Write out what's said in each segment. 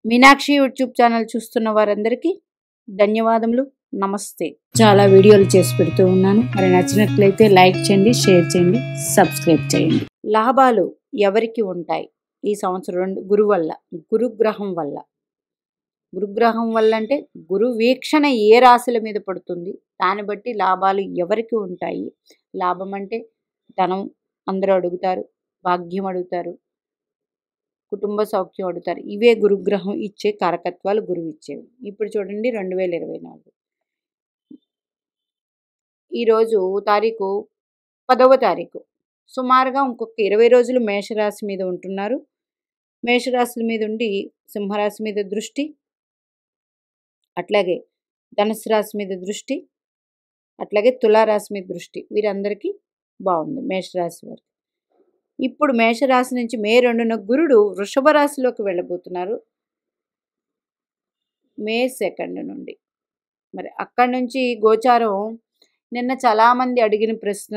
Meenakshi YouTube channel చూస్తున్న వారందరికీ ధన్యవాదములు. నమస్తే. చాలా వీడియోలు చేసి పెడుతూ ఉన్నాను. మరి నచ్చినట్లయితే లైక్ చేయండి, షేర్ చేయండి, సబ్స్క్రైబ్ చేయండి. లాభాలు ఎవరికి ఉంటాయి ఈ సంవత్సరం? గురుగ్రహం వల్ల. గురుగ్రహం వల్ల అంటే గురు వీక్షణ ఏ రాశుల మీద పడుతుంది, దాన్ని బట్టి లాభాలు ఎవరికి ఉంటాయి. లాభం అంటే ధనం అందరూ అడుగుతారు, భాగ్యం అడుగుతారు, కుటుంబ సౌఖ్యం అడుగుతారు. ఇవే గురుగ్రహం ఇచ్చే కారకత్వాలు గురువు ఇచ్చేవి. ఇప్పుడు చూడండి 2024 ఈరోజు తారీఖు 10వ తారీఖు. సుమారుగా ఇంకొక 20 రోజులు మేషరాశి మీద ఉంటున్నారు. మేషరాశుల మీద ఉండి సింహరాశి మీద దృష్టి, అట్లాగే ధనుసు రాశి మీద దృష్టి, అట్లాగే తులారాశి మీద దృష్టి. వీరందరికీ బాగుంది మేషరాశి వారికి. ఇప్పుడు మేషరాశి నుంచి మే 2న గురుడు వృషభ రాశిలోకి వెళ్ళబోతున్నారు. మే 2 నుండి. మరి అక్కడి నుంచి గోచారం నిన్న చాలామంది అడిగిన ప్రశ్న,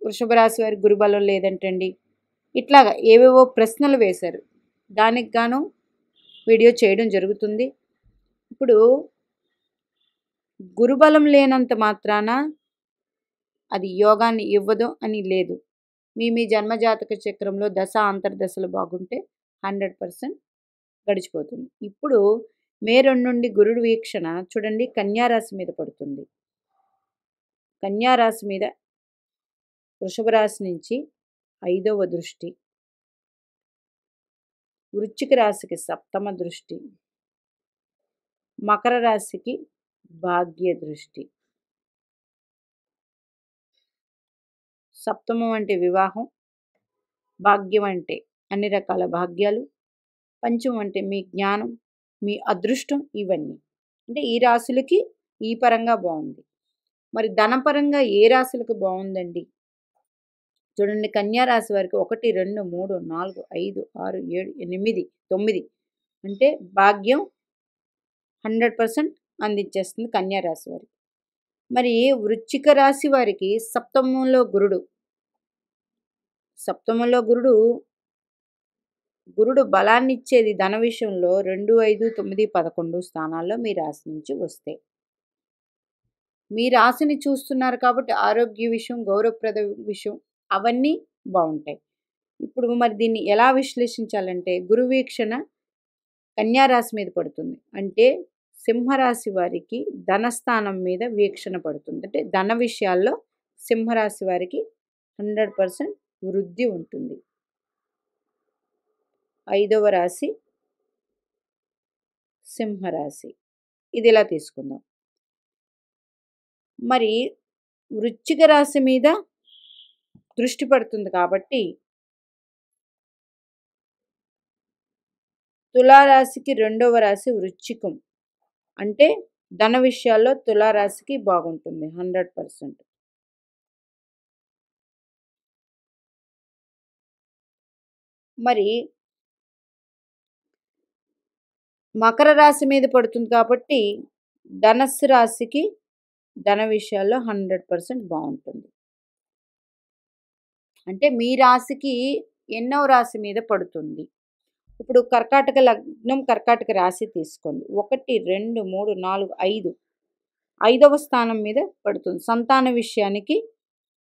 వృషభ రాశి వారి గురుబలం లేదంటండి, ఇట్లాగా ఏవేవో ప్రశ్నలు వేశారు. దానికి గాను వీడియో చేయడం జరుగుతుంది. ఇప్పుడు గురుబలం లేనంత మాత్రాన అది యోగాన్ని ఇవ్వదు అని లేదు. మీ జన్మజాతక చక్రంలో దశ అంతర్దశలు బాగుంటే 100% గడిచిపోతుంది. ఇప్పుడు మే 2 నుండి గురుడు వీక్షణ చూడండి కన్యారాశి మీద పడుతుంది. కన్యారాశి మీద వృషభ రాశి నుంచి 5వ దృష్టి, వృశ్చిక రాశికి 7వ దృష్టి, మకర రాశికి భాగ్య దృష్టి. 7వం అంటే వివాహం, భాగ్యం అంటే అన్ని రకాల భాగ్యాలు, పంచమం అంటే మీ జ్ఞానం, మీ అదృష్టం. ఇవన్నీ అంటే ఈ రాశులకి ఈ పరంగా బాగుంది. మరి ధనపరంగా ఏ రాశులకు బాగుందండి? చూడండి కన్యా రాశి వారికి 1, 2, 3, 4, 5, 6, 7, 8, 9 అంటే భాగ్యం 100% అందించేస్తుంది కన్యా రాశి వారికి. మరి వృశ్చిక రాశి వారికి సప్తమంలో గురుడు బలాన్ని ఇచ్చేది ధన విషయంలో 2, 5, 9, 11 స్థానాల్లో మీ రాశి నుంచి వస్తే. మీ రాశిని చూస్తున్నారు కాబట్టి ఆరోగ్య విషయం, గౌరవప్రద విషయం అవన్నీ బాగుంటాయి. ఇప్పుడు మరి దీన్ని ఎలా విశ్లేషించాలంటే గురు వీక్షణ కన్యారాశి మీద పడుతుంది అంటే సింహరాశి వారికి ధనస్థానం మీద వీక్షణ పడుతుంది. అంటే ధన విషయాల్లో సింహరాశి వారికి 100% వృద్ధి ఉంటుంది. 5వ రాశి సింహరాశి. ఇది ఇలా తీసుకుందాం. మరి వృశ్చిక రాశి మీద దృష్టి పడుతుంది కాబట్టి తులారాశికి 2వ రాశి వృశ్చికం అంటే ధన విషయాల్లో తులారాశికి బాగుంటుంది 100%. మరి మకర రాశి మీద పడుతుంది కాబట్టి ధనస్సు రాశికి ధన విషయాల్లో 100% బాగుంటుంది. అంటే మీ రాశికి ఎన్నో రాశి మీద పడుతుంది. ఇప్పుడు కర్కాటక లగ్నం, కర్కాటక రాశి తీసుకోండి. 1, 2, 3, 4, 5 5వ స్థానం మీద పడుతుంది. సంతాన విషయానికి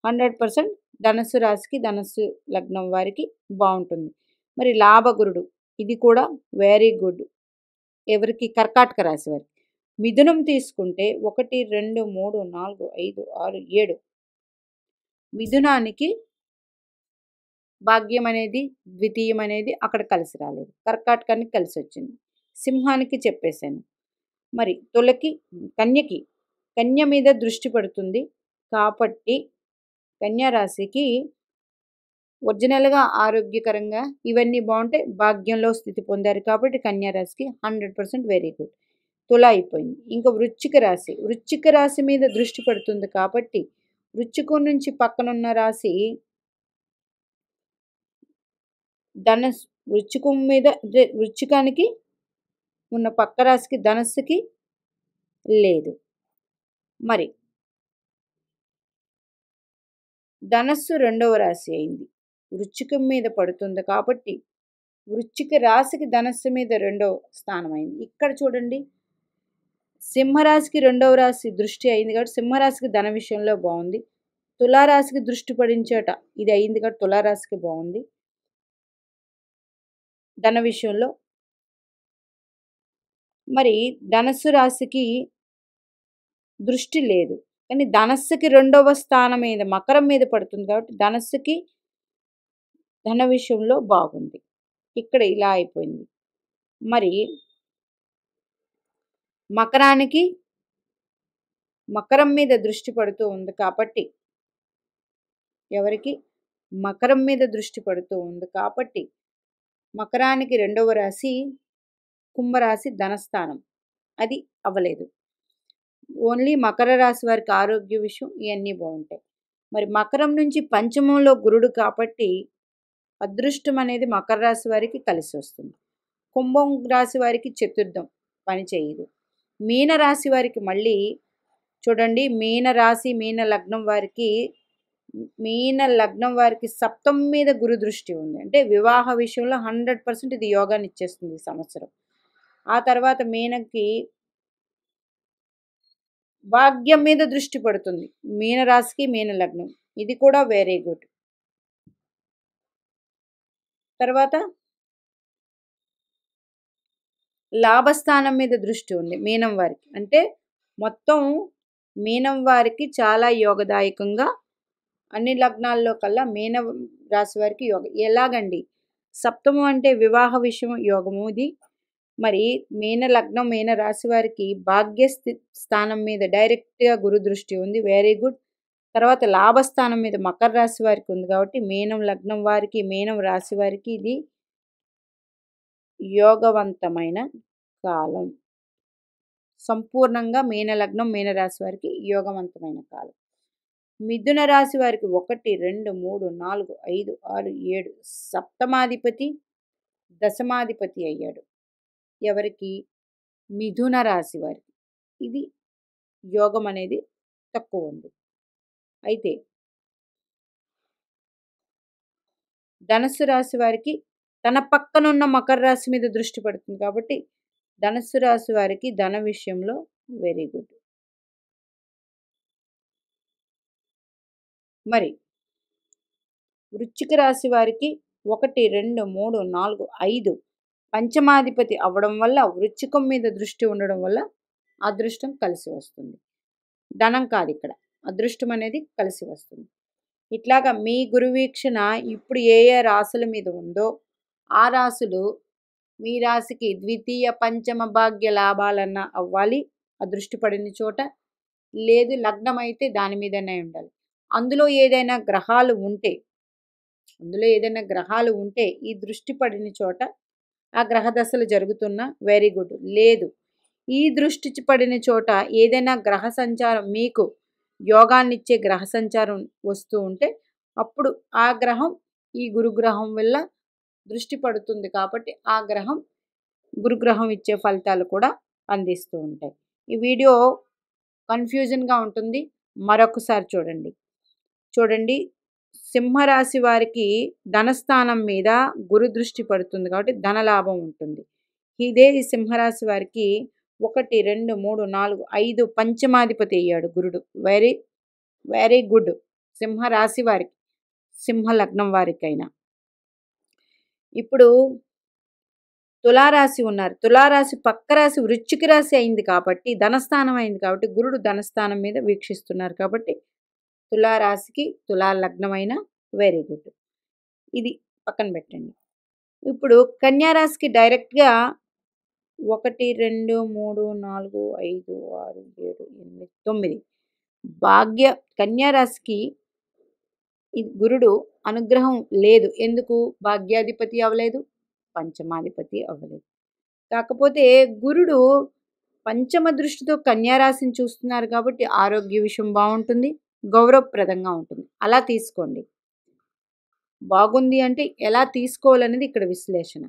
100% ధనస్సు రాశికి, ధనస్సు లగ్నం వారికి బాగుంటుంది. మరి లాభగురుడు ఇది కూడా వెరీ గుడ్. ఎవరికి? కర్కాటక రాశి వారికి. మిథునం తీసుకుంటే 1, 2, 3, 4, 5, 6, 7 మిథునానికి భాగ్యం అనేది, ద్వితీయం అనేది అక్కడ కలిసి రాలేదు. కర్కాటకానికి కలిసి వచ్చింది. సింహానికి చెప్పేశాను. మరి కన్య మీద దృష్టి పడుతుంది కాబట్టి కన్యా రాశికి ఒరిజినల్గా ఆరోగ్యకరంగా ఇవన్నీ బాగుంటే భాగ్యంలో స్థితి పొందారు కాబట్టి కన్యా రాశికి 100% వెరీ గుడ్. తుల అయిపోయింది. ఇంకా వృశ్చిక రాశి మీద దృష్టి పడుతుంది కాబట్టి వృశ్చికం నుంచి పక్కనున్న రాశి వృశ్చికం మీద వృశ్చికానికి ఉన్న పక్క రాశికి ధనస్సుకి లేదు. మరి ధనస్సు 2వ రాశి అయింది. వృశ్చికం మీద పడుతుంది కాబట్టి వృశ్చిక రాశికి ధనస్సు మీద 2వ స్థానం అయింది. ఇక్కడ చూడండి, సింహరాశికి 2వ రాశి దృష్టి అయింది కాబట్టి సింహరాశికి ధన విషయంలో బాగుంది. తులారాశికి దృష్టి పడించేట ఇది అయింది కాబట్టి తులారాశికి బాగుంది ధన విషయంలో. మరి ధనస్సు రాశికి దృష్టి లేదు, కానీ ధనస్సుకి 2వ స్థానం మీద మకరం మీద పడుతుంది కాబట్టి ధనస్సుకి ధన విషయంలో బాగుంది. ఇక్కడ ఇలా అయిపోయింది. మరి మకరానికి మకరం మీద దృష్టి పడుతూ ఉంది కాబట్టి ఎవరికి మకరం మీద దృష్టి పడుతూ ఉంది కాబట్టి మకరానికి 2వ రాశి కుంభరాశి ధనస్థానం అది అవ్వలేదు. ఓన్లీ మకర రాశి వారికి ఆరోగ్య విషయం ఇవన్నీ బాగుంటాయి. మరి మకరం నుంచి పంచమంలో గురుడు కాబట్టి అదృష్టం అనేది మకర రాశి వారికి కలిసి వస్తుంది. కుంభం రాశి వారికి చతుర్థం పని చేయదు. మీన రాశి వారికి మళ్ళీ చూడండి, మీన రాశి మీన లగ్నం వారికి సప్తం మీద గురు దృష్టి ఉంది. అంటే వివాహ విషయంలో 100% ఇది యోగాన్ని ఇచ్చేస్తుంది ఈ సంవత్సరం. ఆ తర్వాత మీనకి భాగ్యం మీద దృష్టి పడుతుంది. మీన రాశికి మీన లగ్నం ఇది కూడా వెరీ గుడ్. తర్వాత లాభస్థానం మీద దృష్టి ఉంది మీనం వారికి. అంటే మొత్తం మీనం వారికి చాలా యోగదాయకంగా అన్ని లగ్నాల్లో కల్లా మీన రాశి వారికి యోగం. ఎలాగండి, సప్తమం అంటే వివాహ విషయం యోగము ఇది. మరి మీన లగ్నం మీన రాశి వారికి భాగ్య స్థానం మీద డైరెక్ట్గా గురు దృష్టి ఉంది, వెరీ గుడ్. తర్వాత లాభస్థానం మీద మకర రాశి వారికి ఉంది కాబట్టి మీనం లగ్నం వారికి మీనం రాశి వారికి ఇది యోగవంతమైన కాలం. సంపూర్ణంగా మీన లగ్నం మీన రాశి వారికి యోగవంతమైన కాలం. మిథున రాశి వారికి 1 2 3 4 5 6 7 సప్తమాధిపతి దశమాధిపతి అయ్యాడు. ఎవరికి? మిథున రాశి వారికి ఇది యోగం అనేది తక్కువ ఉంది. అయితే ధనస్సు రాశి వారికి తన పక్కనున్న మకర రాశి మీద దృష్టి పడుతుంది కాబట్టి ధనస్సు రాశి వారికి ధన విషయంలో వెరీ గుడ్. మరి వృశ్చిక రాశి వారికి 1 2 3 4 5 పంచమాధిపతి అవ్వడం వల్ల వృశ్చికం మీద దృష్టి ఉండడం వల్ల అదృష్టం కలిసి వస్తుంది. ధనం కాదు, ఇక్కడ అదృష్టం అనేది కలిసి వస్తుంది. ఇట్లాగా మీ గురువీక్షణ ఇప్పుడు ఏ ఏ రాశుల మీద ఉందో ఆ రాశులు మీ రాశికి ద్వితీయ పంచమ భాగ్య లాభాలన్నా అవ్వాలి అదృష్టి పడిన చోట. లేదు లగ్నం అయితే దాని మీదనే ఉండాలి. అందులో ఏదైనా గ్రహాలు ఉంటే ఈ దృష్టి పడిన చోట ఆ గ్రహ దశలు జరుగుతున్నా వెరీ గుడ్. లేదు ఈ దృష్టి పడిన చోట ఏదైనా గ్రహ సంచారం మీకు యోగాన్నిచ్చే గ్రహ సంచారం వస్తూ ఉంటే అప్పుడు ఆ గ్రహం ఈ గురుగ్రహం వల్ల దృష్టి పడుతుంది కాబట్టి ఆ గ్రహం గురుగ్రహం ఇచ్చే ఫలితాలు కూడా అందిస్తూ ఉంటాయి. ఈ వీడియో కన్ఫ్యూజన్గా ఉంటుంది, మరొకసారి చూడండి. సింహరాశి వారికి ధనస్థానం మీద గురు దృష్టి పడుతుంది కాబట్టి ధనలాభం ఉంటుంది. ఇదే ఈ సింహరాశి వారికి 1 2 3 4 5 పంచమాధిపతి అయ్యాడు గురుడు, వెరీ వెరీ గుడ్. సింహరాశి వారికి సింహ లగ్నం వారికైనా. ఇప్పుడు తులారాశి ఉన్నారు, తులారాశి పక్క రాశి వృశ్చిక రాశి అయింది కాబట్టి ధనస్థానం అయింది కాబట్టి గురుడు ధనస్థానం మీద వీక్షిస్తున్నారు కాబట్టి తులారాశికి తులా లగ్నమైన వెరీ గుడ్. ఇది పక్కన పెట్టండి. ఇప్పుడు కన్యారాశికి డైరెక్ట్గా 1 2 3 4 5 6 7 8 9 భాగ్య కన్యారాశికి గురుడు అనుగ్రహం లేదు. ఎందుకు? భాగ్యాధిపతి అవ్వలేదు, పంచమాధిపతి అవ్వలేదు. కాకపోతే గురుడు పంచమ దృష్టితో కన్యారాశిని చూస్తున్నారు కాబట్టి ఆరోగ్య విషయం బాగుంటుంది, గౌరవప్రదంగా ఉంటుంది. అలా తీసుకోండి. బాగుంది అంటే ఎలా తీసుకోవాలనేది ఇక్కడ విశ్లేషణ.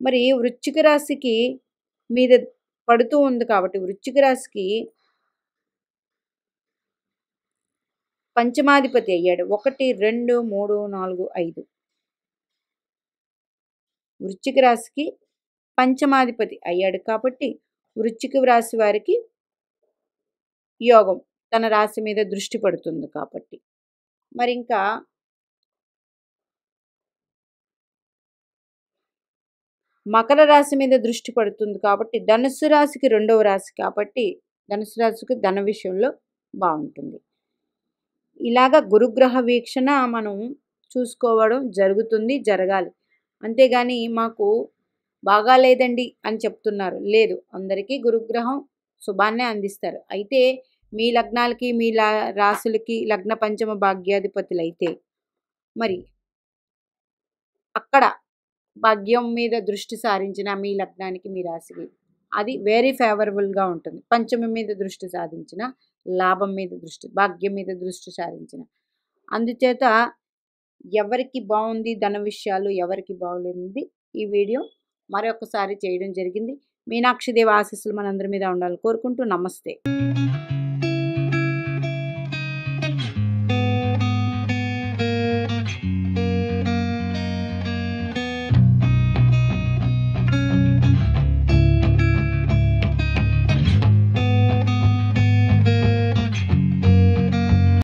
మరి వృశ్చిక రాశికి మీద పడుతూ ఉంది కాబట్టి వృశ్చిక రాశికి పంచమాధిపతి అయ్యాడు. 1 2 3 4 5 వృశ్చిక రాశికి పంచమాధిపతి అయ్యాడు కాబట్టి వృశ్చిక రాశి వారికి యోగం తన రాశి మీద దృష్టి పడుతుంది కాబట్టి. మరి ఇంకా మకర రాశి మీద దృష్టి పడుతుంది కాబట్టి ధనుస్సు రాశికి 2వ రాశి కాబట్టి ధనుస్సు రాశికి ధన విషయంలో బాగుంటుంది. ఇలాగ గురుగ్రహ వీక్షణ మనం చూసుకోవడం జరుగుతుంది, జరగాలి. అంతేగాని మాకు బాగాలేదండి అని చెప్తున్నారు, లేదు, అందరికీ గురుగ్రహం శుభాన్నే అందిస్తారు. అయితే మీ లగ్నాలకి మీ రాశులకి లగ్న పంచమ భాగ్యాధిపతులు అయితే మరి అక్కడ భాగ్యం మీద దృష్టి సారించిన మీ లగ్నానికి మీ రాశికి అది వెరీ ఫేవరబుల్గా ఉంటుంది. పంచమం మీద దృష్టి సాధించిన, లాభం మీద దృష్టి, భాగ్యం మీద దృష్టి సారించిన, అందుచేత ఎవరికి బాగుంది ధన విషయాలు, ఎవరికి బాగలేనిది ఈ వీడియో మరొకసారి చేయడం జరిగింది. మీనాక్షిదేవి ఆశీస్సులు మనందరి మీద ఉండాలని కోరుకుంటూ నమస్తే.